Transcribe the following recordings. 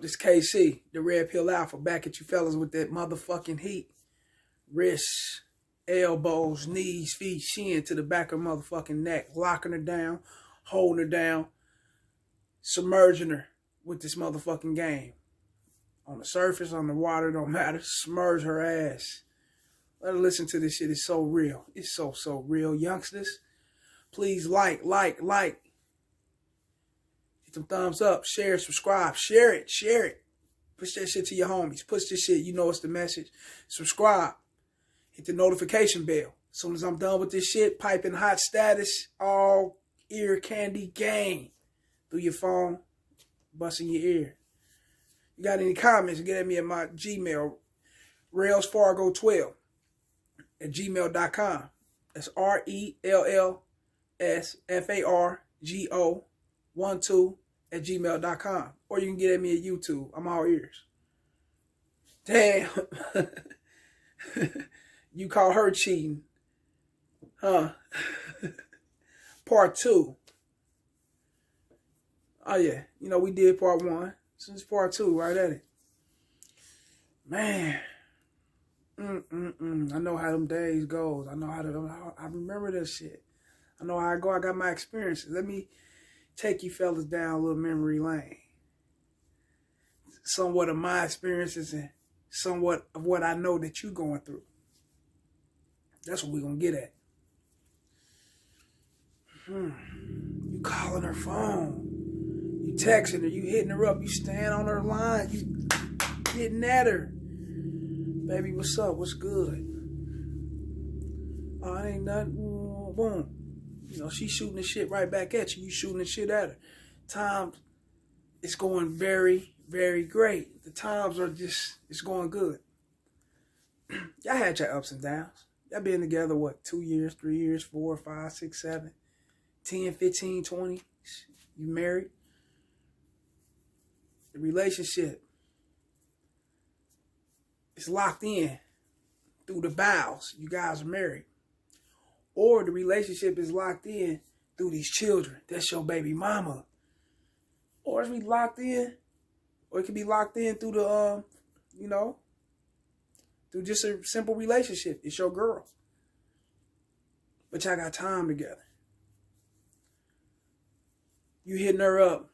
This KC, the Red Pill Alpha, back at you fellas with that motherfucking heat. Wrists, elbows, knees, feet, shin to the back of her motherfucking neck. Locking her down, holding her down, submerging her with this motherfucking game. On the surface, on the water, don't matter. Submerge her ass. Let her listen to this shit. It's so real. It's so real. Youngsters, please like. Hit them thumbs up, share, subscribe, share it. Push that shit to your homies. Push this shit, you know it's the message. Subscribe. Hit the notification bell. As soon as I'm done with this shit, piping hot status, all ear candy gang through your phone, busting your ear. You got any comments, get at me at my Gmail, railsfargo12@gmail.com. That's RELLSFARGO12@gmail.com. Or you can get at me at YouTube. I'm all ears. Damn. You call her cheating. Huh? Part 2. Oh yeah. You know, we did part 1. This is part 2, right at it. Man. I know how them days goes. I know I remember this shit. I know how I go. I got my experiences. Let me take you fellas down a little memory lane. Somewhat of my experiences and somewhat of what I know that you're going through. That's what we're going to get at. You calling her phone. You texting her. You hitting her up. You staying on her line. You getting at her. Baby, what's up? What's good? Oh, ain't nothing. Boom. You know, she's shooting the shit right back at you. You shooting the shit at her. Times, it's going very, very great. The times are just, it's going good. Y'all had your ups and downs. Y'all been together, what, 2 years, 3 years, 4, 5, 6, 7, 10, 15, 20. You married. The relationship is locked in through the vows. You guys are married. Or the relationship is locked in through these children. That's your baby mama. Or it's be locked in, or it can be locked in through the, you know, through just a simple relationship. It's your girl. But y'all got time together. You hitting her up.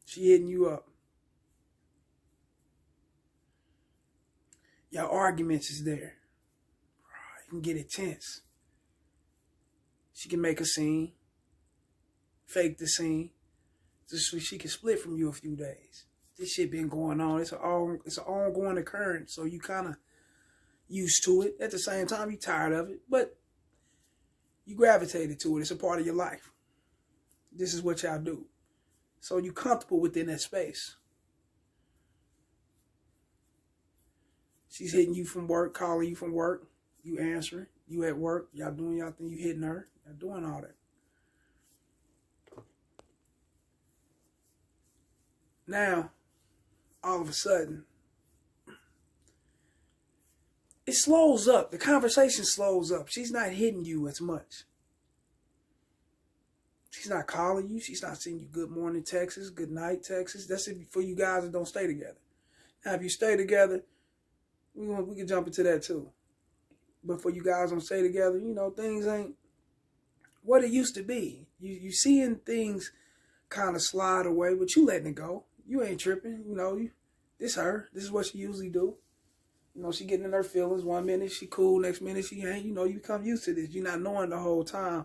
She hitting you up. Your arguments is there. You can get it tense. She can make a scene. Fake the scene. Just so she can split from you a few days. This shit been going on. It's an ongoing occurrence. So you kind of used to it. At the same time, you tired of it. But you gravitated to it. It's a part of your life. This is what y'all do. So you comfortable within that space. She's hitting you from work, calling you from work. You answering. You at work. Y'all doing y'all thing. You hitting her. Y'all doing all that. Now, all of a sudden, it slows up. The conversation slows up. She's not hitting you as much. She's not calling you. She's not sending you good morning texts, good night texts. That's it for you guys that don't stay together. Now, if you stay together, we can jump into that too. But for you guys don't stay together, you know, things ain't what it used to be. You seeing things kind of slide away, but you letting it go. You ain't tripping, you know. This her. This is what she usually do. You know, she getting in her feelings. 1 minute she cool, next minute she ain't. You know, you become used to this. You're not knowing the whole time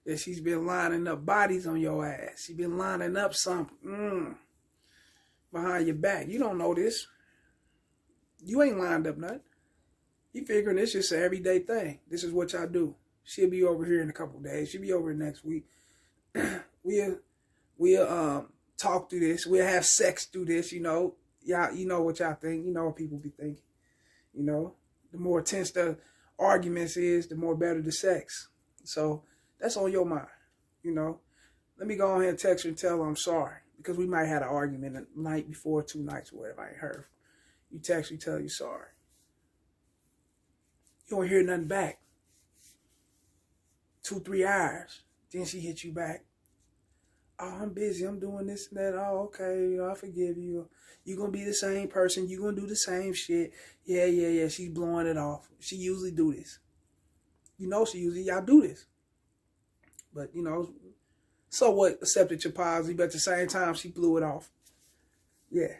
that she's been lining up bodies on your ass. She been lining up something behind your back. You don't know this. You ain't lined up nothing. You figuring this just an everyday thing. This is what y'all do. She'll be over here in a couple of days. She'll be over next week. We'll talk through this. We'll have sex through this, you know. Y'all, you know what y'all think. You know what people be thinking. You know, the more tense the arguments is, the more better the sex. So that's on your mind, you know. Let me go ahead and text her and tell her I'm sorry. Because we might have an argument the night before, 2 nights, or whatever. I ain't heard. You text her, tell you sorry. You don't hear nothing back. 2, 3 hours. Then she hit you back. oh, I'm busy, I'm doing this and that. Oh, okay, I forgive you. You're going to be the same person. You're going to do the same shit. Yeah. She's blowing it off. She usually do this. Y'all do this. But, so what? Accepted your apology, but at the same time, she blew it off. Yeah.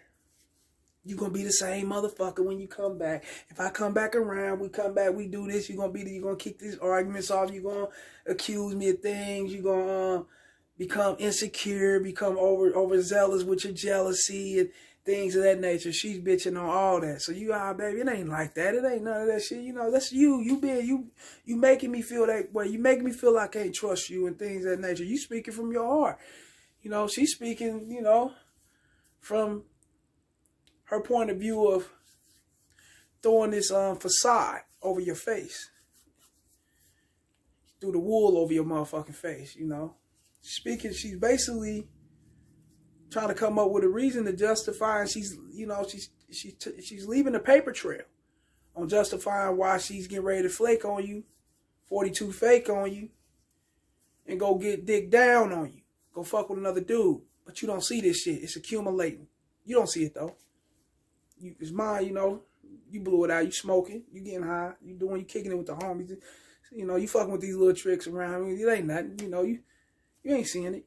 You're going to be the same motherfucker when you come back. If I come back around, we come back, we do this, you're going to kick these arguments off. You're going to accuse me of things. You're going to become insecure, become overzealous with your jealousy and things of that nature. She's bitching on all that. So baby, it ain't like that. It ain't none of that shit. That's you. You making me feel that way. You making me feel like I can't trust you and things of that nature. You speaking from your heart. She's speaking, from her point of view of throwing this facade over your face. Threw the wool over your motherfucking face, She's basically trying to come up with a reason to justify, and she's leaving a paper trail on justifying why she's getting ready to flake on you, 42 fake on you, and go get dick down on you. Go fuck with another dude. But you don't see this shit. It's accumulating. You don't see it though. It's mine, you blew it out, you smoking, you getting high, you kicking it with the homies, you fucking with these little tricks around. It ain't nothing, you ain't seeing it.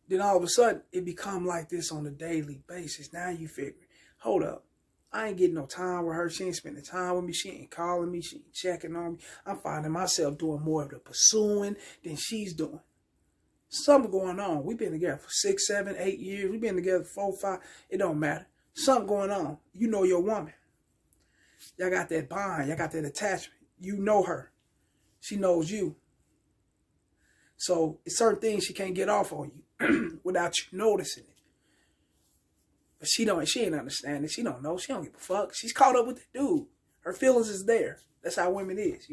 Then all of a sudden, it become like this on a daily basis. Now you figure, hold up, I ain't getting no time with her, she ain't spending time with me, she ain't calling me, she ain't checking on me. I'm finding myself doing more of the pursuing than she's doing. Something going on. We've been together for 6, 7, 8 years. We've been together 4, 5, it don't matter. Something going on. You know your woman. Y'all got that bond. Y'all got that attachment. You know her. She knows you. So it's certain things she can't get off on you without you noticing it. But she ain't understanding. She don't know. She don't give a fuck. She's caught up with the dude. Her feelings is there. That's how women is,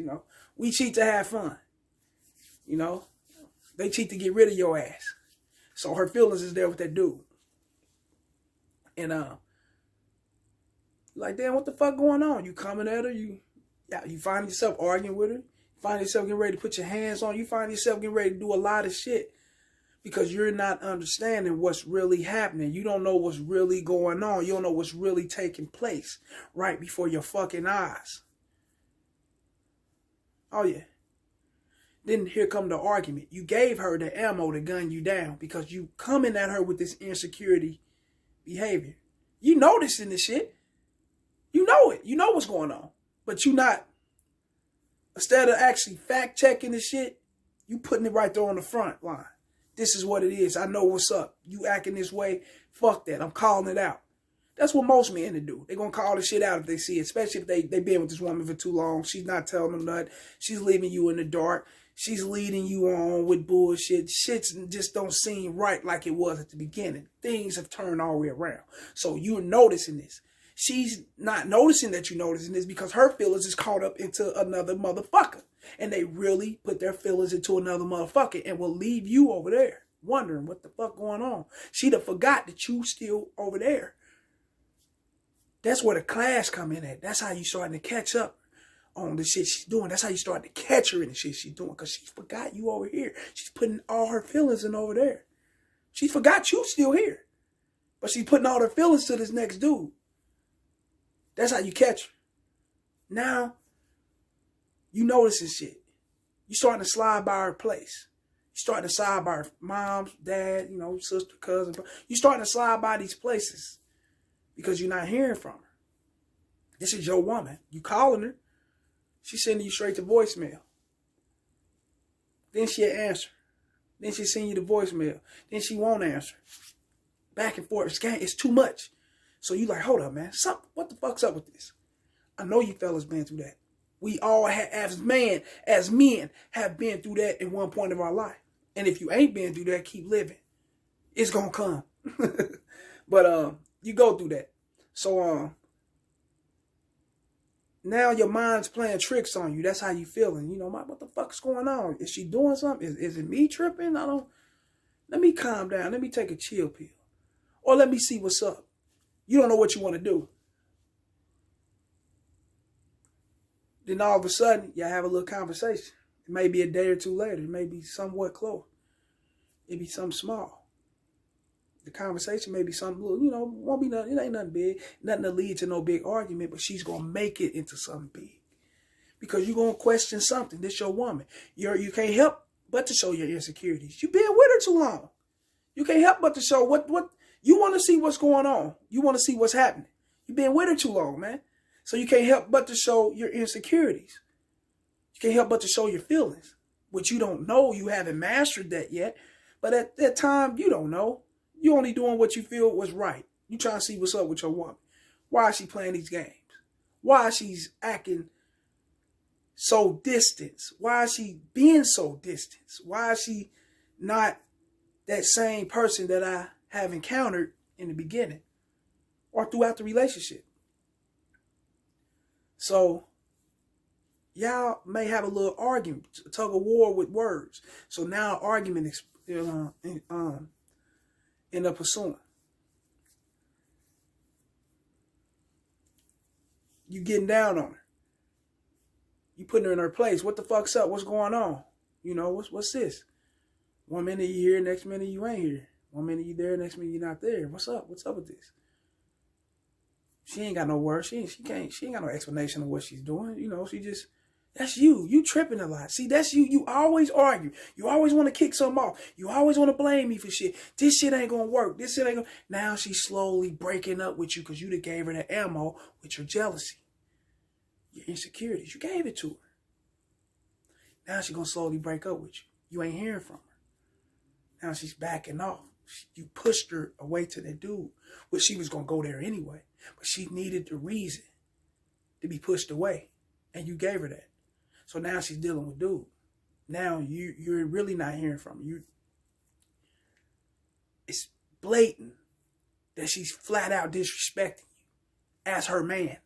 We cheat to have fun. They cheat to get rid of your ass. So her feelings is there with that dude. And like, damn, what the fuck going on? You coming at her, you find yourself arguing with her, you find yourself getting ready to put your hands on, you find yourself getting ready to do a lot of shit because you're not understanding what's really happening. You don't know what's really going on. You don't know what's really taking place right before your fucking eyes. Oh yeah. Then here come the argument. You gave her the ammo to gun you down because you coming at her with this insecurity behavior. You noticing this shit. You know it. You know what's going on. But you not, instead of actually fact checking the shit, you putting it right there on the front line. This is what it is. I know what's up. You acting this way. Fuck that. I'm calling it out. That's what most men do. They're going to call the shit out if they see it, especially if they been with this woman for too long. She's not telling them nothing. She's leaving you in the dark. She's leading you on with bullshit. Shit just don't seem right like it was at the beginning. Things have turned all the way around. So you're noticing this. She's not noticing that you're noticing this because her feelings is caught up into another motherfucker. And they really put their feelings into another motherfucker and will leave you over there wondering what the fuck going on. She done forgot that you still over there. That's where the class come in at. That's how you starting to catch up on the shit she's doing. That's how you start to catch her in the shit she's doing because she forgot you over here. She's putting all her feelings in over there. She forgot you still here. But she's putting all her feelings to this next dude. That's how you catch her. Now, you noticing shit. You starting to slide by her place. You starting to slide by her mom, dad, sister, cousin. You starting to slide by these places because you're not hearing from her. This is your woman. You calling her. She's sending you straight to voicemail. Then she'll answer. Then she'll send you the voicemail. Then she won't answer. Back and forth. It's too much. So you like, hold up, man. What the fuck's up with this? I know you fellas been through that. We all have, as men, have been through that at one point of our life. And if you ain't been through that, keep living. It's gonna come. But you go through that. So now your mind's playing tricks on you. That's how you feeling. What the fuck's going on? Is she doing something? Is it me tripping? Let me calm down. Let me take a chill pill. Or let me see what's up. You don't know what you want to do. Then all of a sudden, y'all have a little conversation. It may be a day or two later. It may be somewhat close. It be something small. The conversation may be something little, you know, won't be nothing. It ain't nothing big, nothing to lead to no big argument, but she's gonna make it into something big because you're gonna question something. This your woman. You can't help but to show your insecurities. You been with her too long. You can't help but to show what you want to see what's going on. You want to see what's happening. You've been with her too long, man. So you can't help but to show your insecurities. You can't help but to show your feelings, which you don't know. You haven't mastered that yet. But at that time, you don't know. You only doing what you feel was right. You trying to see what's up with your woman. Why is she playing these games? Why she's acting so distant? Why is she being so distant? Why is she not that same person that I have encountered in the beginning or throughout the relationship? So y'all may have a little argument, a tug of war with words. So now argument is end up pursuing. You getting down on her. You putting her in her place. What the fuck's up? What's going on? You know, what's this? 1 minute you here, next minute you ain't here. 1 minute you there, next minute you're not there. What's up? What's up with this? She ain't got no words. She ain't got no explanation of what she's doing. You know, she just, that's you. You tripping a lot. See, that's you. You always argue. You always want to kick something off. You always want to blame me for shit. This shit ain't going to work. This shit ain't going to. Now she's slowly breaking up with you because you done gave her the ammo with your jealousy, your insecurities. You gave it to her. Now she's going to slowly break up with you. You ain't hearing from her. Now she's backing off. You pushed her away to that dude. Well, she was going to go there anyway. But she needed the reason to be pushed away. And you gave her that. So now she's dealing with dude. Now you're really not hearing from her. It's blatant that she's flat out disrespecting you as her man.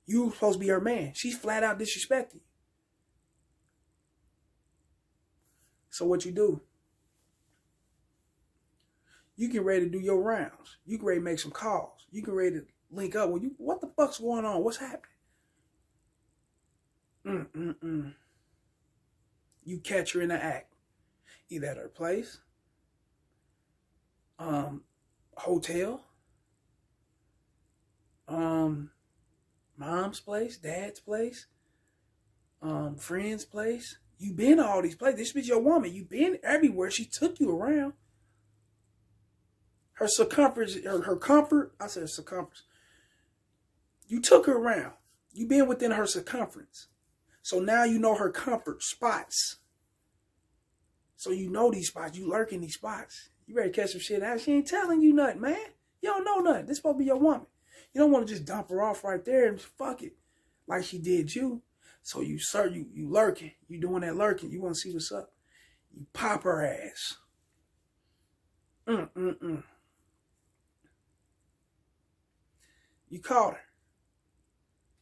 You were supposed to be her man. She's flat out disrespecting you. So what you do? You get ready to do your rounds. You get ready to make some calls. You get ready to link up. What the fuck's going on? What's happening? You catch her in the act. Either at her place, hotel, mom's place, dad's place, friend's place. You been to all these places. This bitch your woman. You been everywhere. She took you around. Her circumference, her comfort. I said circumference. You took her around. You been within her circumference. So now you know her comfort spots. So you know these spots. You lurk in these spots. You ready to catch some shit out. She ain't telling you nothing, man. You don't know nothing. This supposed to be your woman. You don't want to just dump her off right there and fuck it like she did you. So you lurking. You doing that lurking. You want to see what's up. You pop her ass. You caught her.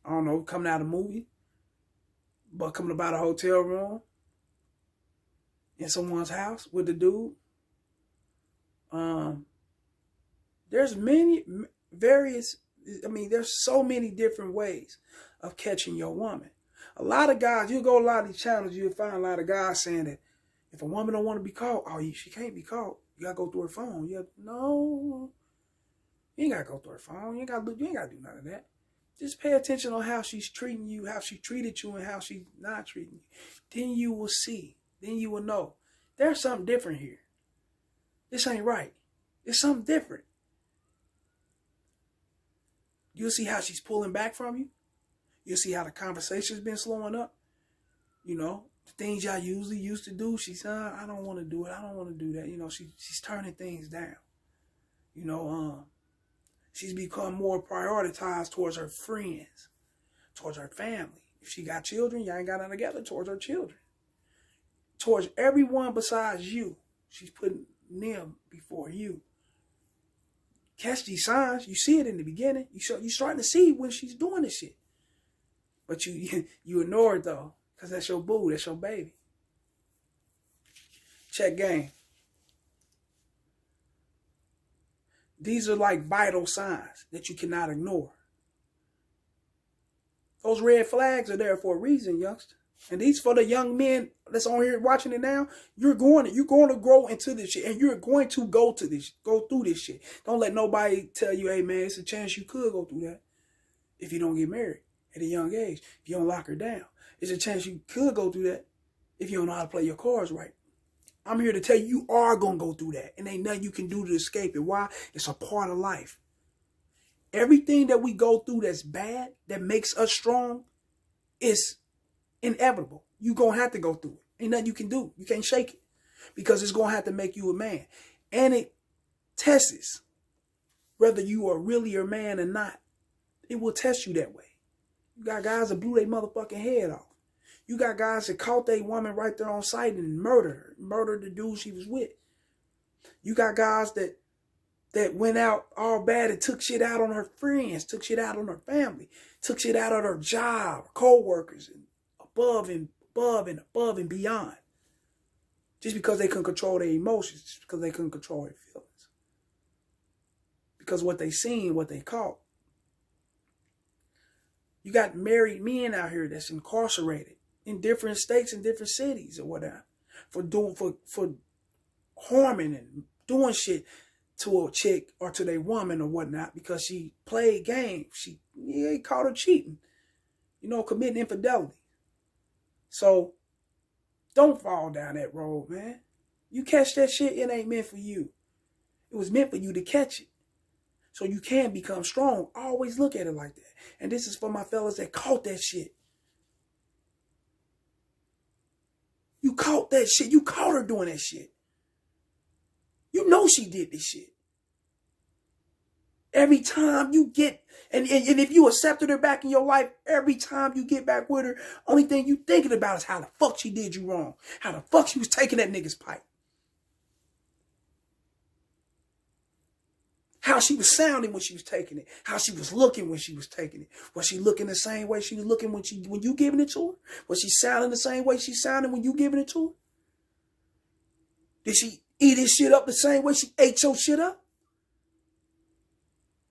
I don't know, coming out of a movie. But coming about a hotel room. In someone's house with the dude. There's there's so many different ways of catching your woman. A lot of guys, you go to a lot of these channels, you'll find a lot of guys saying that if a woman don't want to be caught, she can't be caught. You gotta go through her phone. No, you ain't gotta go through her phone. You ain't gotta do none of that. Just pay attention on how she's treating you, how she treated you, and how she's not treating you. Then you will see. Then you will know. There's something different here. This ain't right. There's something different. You'll see how she's pulling back from you. You'll see how the conversation's been slowing up. You know, the things y'all usually used to do, she's, I don't want to do it. I don't want to do that. You know, she's turning things down. You know, she's become more prioritized towards her friends, towards her family. If she got children, y'all ain't got nothing together, towards her children. Towards everyone besides you. She's putting them before you. Catch these signs. You see it in the beginning. You're starting to see when she's doing this shit. But you ignore it though. Because that's your boo. That's your baby. Check game. These are like vital signs that you cannot ignore. Those red flags are there for a reason, youngster. And these for the young men that's on here watching it now. You're going to grow into this shit, and you're going to go through this shit. Don't let nobody tell you, hey man, it's a chance you could go through that if you don't get married at a young age. If you don't lock her down, it's a chance you could go through that if you don't know how to play your cards right. I'm here to tell you, you are gonna go through that, and ain't nothing you can do to escape it. Why? It's a part of life. Everything that we go through that's bad, that makes us strong, is inevitable. You gonna have to go through it. Ain't nothing you can do. You can't shake it, because it's gonna have to make you a man. And it tests whether you are really a man or not. It will test you that way. You got guys that blew their motherfucking head off. You got guys that caught their woman right there on site and murdered the dude she was with. You got guys that went out all bad and took shit out on her friends, took shit out on her family, took shit out on her job, co-workers, and above and beyond. Just because they couldn't control their emotions, just because they couldn't control their feelings. Because what they seen, what they caught. You got married men out here that's incarcerated in different states and different cities or whatever for harming and doing shit to a chick or to their woman or whatnot because she played games. They caught her cheating, committing infidelity. So don't fall down that road, man. You catch that shit, it ain't meant for you. It was meant for you to catch it, so you can become strong. Always look at it like that. And this is for my fellas that caught that shit. You caught that shit. You caught her doing that shit. You know she did this shit. Every time you get, and if you accepted her back in your life, every time you get back with her, only thing you thinking about is how the fuck she did you wrong. How the fuck she was taking that nigga's pipe. How she was sounding when she was taking it. How she was looking when she was taking it. Was she looking the same way she was looking when you giving it to her? Was she sounding the same way she sounded when you giving it to her? Did she eat his shit up the same way she ate your shit up?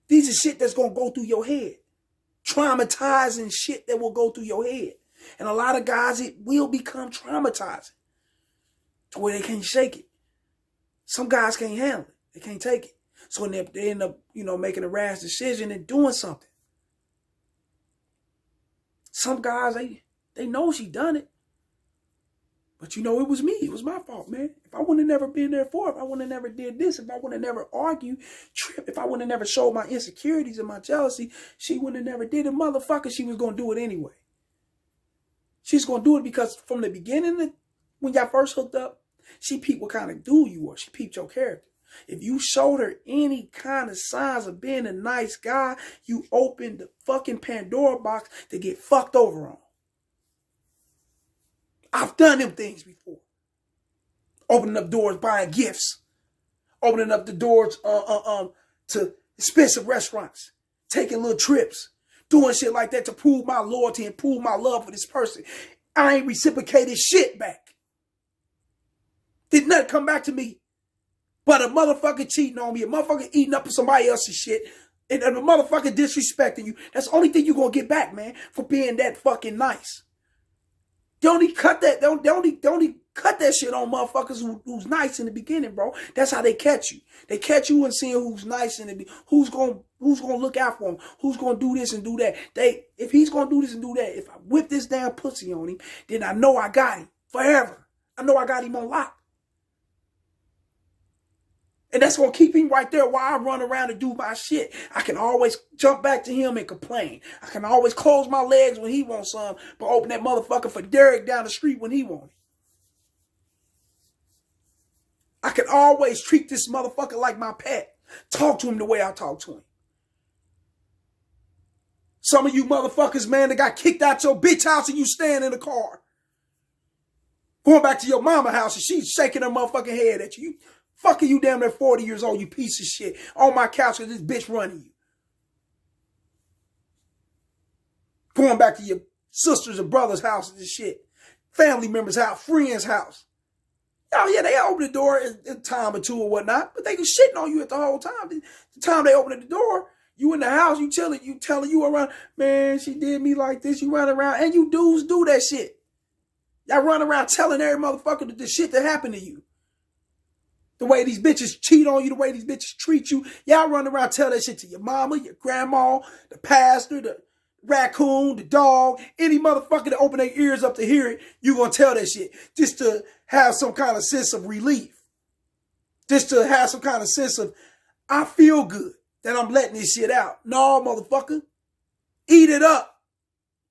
These are shit that's going to go through your head. Traumatizing shit that will go through your head. And a lot of guys, it will become traumatizing to where they can't shake it. Some guys can't handle it. They can't take it. So they end up, making a rash decision and doing something. Some guys, they know she done it. But it was me. It was my fault, man. If I wouldn't have never been there for her, if I wouldn't have never did this, if I wouldn't have never argued, tripped, if I wouldn't have never showed my insecurities and my jealousy, she wouldn't have never did it. Motherfucker, she was going to do it anyway. She's going to do it because from the beginning, when y'all first hooked up, she peeped what kind of dude you were. She peeped your character. If you showed her any kind of signs of being a nice guy, you opened the fucking Pandora box to get fucked over on. I've done them things before. Opening up doors, buying gifts. Opening up the doors to expensive restaurants. Taking little trips. Doing shit like that to prove my loyalty and prove my love for this person. I ain't reciprocated shit back. Did nothing come back to me but a motherfucker cheating on me, a motherfucker eating up somebody else's shit, and a motherfucker disrespecting you. That's the only thing you're going to get back, man, for being that fucking nice. They only cut that shit on motherfuckers who's nice in the beginning, bro. That's how they catch you. They catch you and seeing who's nice in the who's gonna look out for him, who's gonna do this and do that. If he's gonna do this and do that, if I whip this damn pussy on him, then I know I got him forever. I know I got him on lock. And that's going to keep him right there while I run around and do my shit. I can always jump back to him and complain. I can always close my legs when he wants some, but open that motherfucker for Derek down the street when he wants it. I can always treat this motherfucker like my pet. Talk to him the way I talk to him. Some of you motherfuckers, man, that got kicked out your bitch house and you stand in the car. Going back to your mama house and she's shaking her motherfucking head at you. Fucking you damn near 40 years old, you piece of shit. On my couch with this bitch running you. Going back to your sisters and brothers' houses and shit. Family members' house, friends' house. Oh yeah, they open the door in a time or two or whatnot, but they can shitting on you at the whole time. The time they open the door, you in the house, you telling you around, man, she did me like this, you run around, and you dudes do that shit. Y'all run around telling every motherfucker the shit that happened to you. The way these bitches cheat on you, the way these bitches treat you. Y'all run around tell that shit to your mama, your grandma, the pastor, the raccoon, the dog, any motherfucker that open their ears up to hear it, you gonna tell that shit just to have some kind of sense of relief. Just to have some kind of sense of, I feel good that I'm letting this shit out. No, motherfucker. Eat it up.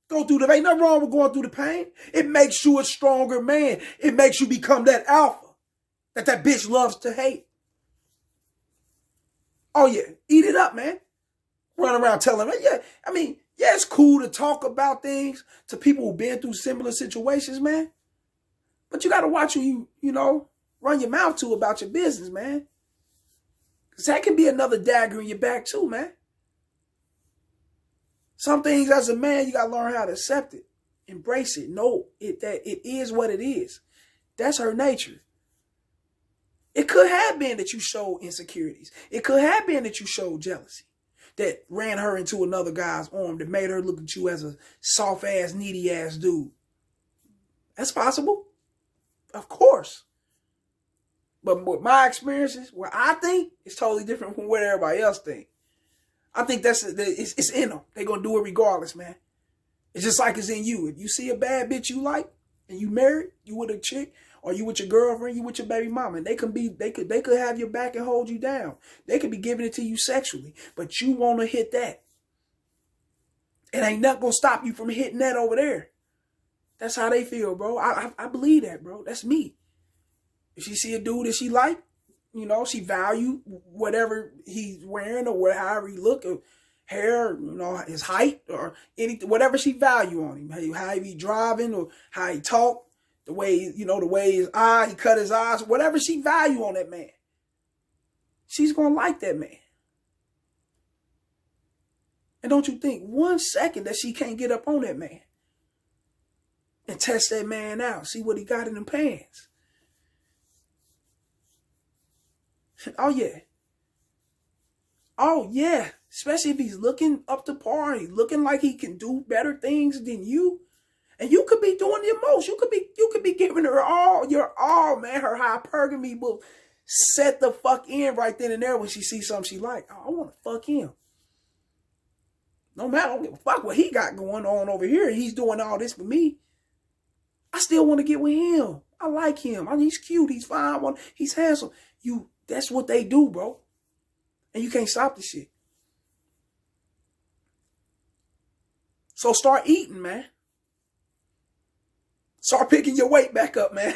Go through the, ain't nothing wrong with going through the pain. It makes you a stronger man. It makes you become that alpha that bitch loves to hate. Oh yeah, eat it up, man. Run around telling her, yeah, I mean, yeah, it's cool to talk about things to people who've been through similar situations, man. But you got to watch who you know, run your mouth to about your business, man. Because that can be another dagger in your back too, man. Some things as a man, you got to learn how to accept it. Embrace it. Know it that it is what it is. That's her nature. It could have been that you showed insecurities. It could have been that you showed jealousy that ran her into another guy's arm, that made her look at you as a soft-ass, needy-ass dude. That's possible. Of course. But with my experiences, where I think, it's totally different from what everybody else think. I think it's in them. They're going to do it regardless, man. It's just like it's in you. If you see a bad bitch you like, and you married, you with a chick, or you with your girlfriend, you with your baby mama, and they could have your back and hold you down. They could be giving it to you sexually, but you want to hit that. It ain't nothing going to stop you from hitting that over there. That's how they feel, bro. I believe that, bro. That's me. If she see a dude that she like, you know, she value whatever he's wearing or however he look, or hair, you know, his height or anything, whatever she value on him, how he be driving or how he talk, the way, you know, the way his eye, he cut his eyes, whatever she value on that man, she's going to like that man. And don't you think 1 second that she can't get up on that man and test that man out, see what he got in them pants. Oh, yeah. Oh, yeah. Especially if he's looking up to par, he's looking like he can do better things than you. And you could be doing the most. You could be giving her all, your all, man. Her hypergamy will set the fuck in right then and there when she sees something she like. Oh, I want to fuck him. No matter, I don't give a fuck what he got going on over here. He's doing all this for me. I still want to get with him. I like him. I mean, he's cute. He's fine. He's handsome. That's what they do, bro. And you can't stop the shit. So start eating, man. Start picking your weight back up, man.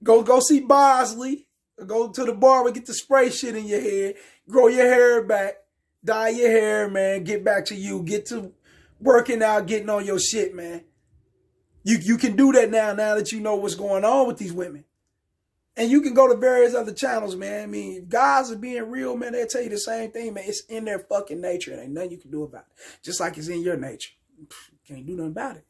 Go see Bosley. Go to the barber, get the spray shit in your head. Grow your hair back. Dye your hair, man. Get back to you. Get to working out, getting on your shit, man. You can do that now that you know what's going on with these women. And you can go to various other channels, man. I mean, if guys are being real, man, they'll tell you the same thing, man. It's in their fucking nature. And ain't nothing you can do about it. Just like it's in your nature. Can't do nothing about it.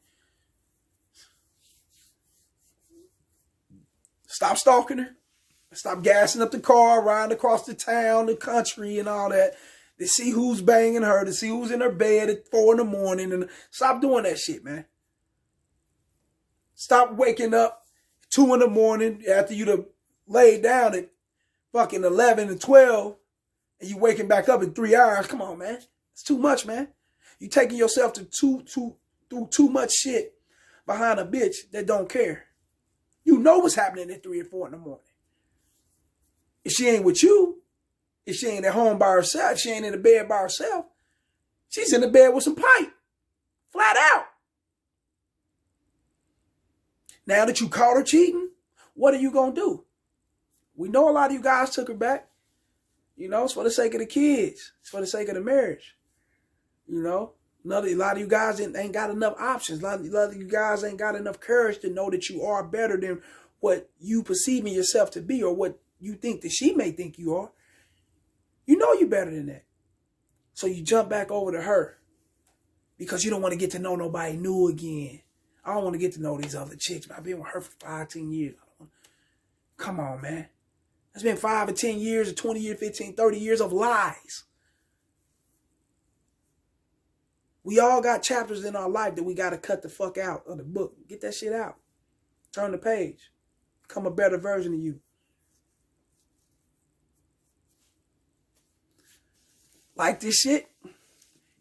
Stop stalking her. Stop gassing up the car, riding across the town, the country, and all that. To see who's banging her, to see who's in her bed at 4 in the morning. And stop doing that shit, man. Stop waking up 2 in the morning after you done laid down at fucking 11 and 12 and you waking back up in 3 hours. Come on, man. It's too much, man. You taking yourself to through too much shit behind a bitch that don't care. You know what's happening at 3 or 4 in the morning. If she ain't with you, if she ain't at home by herself, if she ain't in the bed by herself, she's in the bed with some pipe. Flat out. Now that you caught her cheating, what are you going to do? We know a lot of you guys took her back. You know, it's for the sake of the kids. It's for the sake of the marriage. You know, a lot of you guys ain't got enough options. A lot of you guys ain't got enough courage to know that you are better than what you perceiving yourself to be or what you think that she may think you are. You know you're better than that. So you jump back over to her because you don't want to get to know nobody new again. I don't want to get to know these other chicks. I've been with her for 5, 10 years. Come on, man. It's been 5 or 10 years or 20 years, 15, 30 years of lies. We all got chapters in our life that we got to cut the fuck out of the book. Get that shit out. Turn the page. Become a better version of you. Like this shit.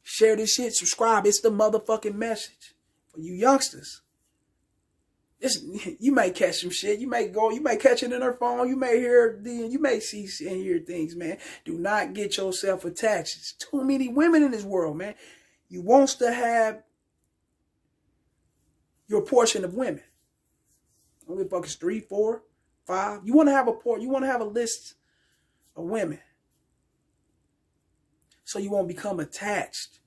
Share this shit. Subscribe. It's the motherfucking message. For you youngsters. You may catch some shit. You may catch it in her phone. You may you may see and hear things, man. Do not get yourself attached. There's too many women in this world, man. You want to have your portion of women. Only fucking 3, 4, 5. You want to have a list of women. So you won't become attached.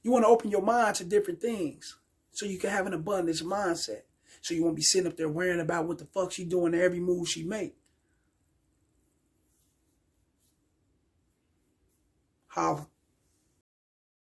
You want to open your mind to different things. So you can have an abundance mindset. So you won't be sitting up there worrying about what the fuck she doing to every move she make. Holla.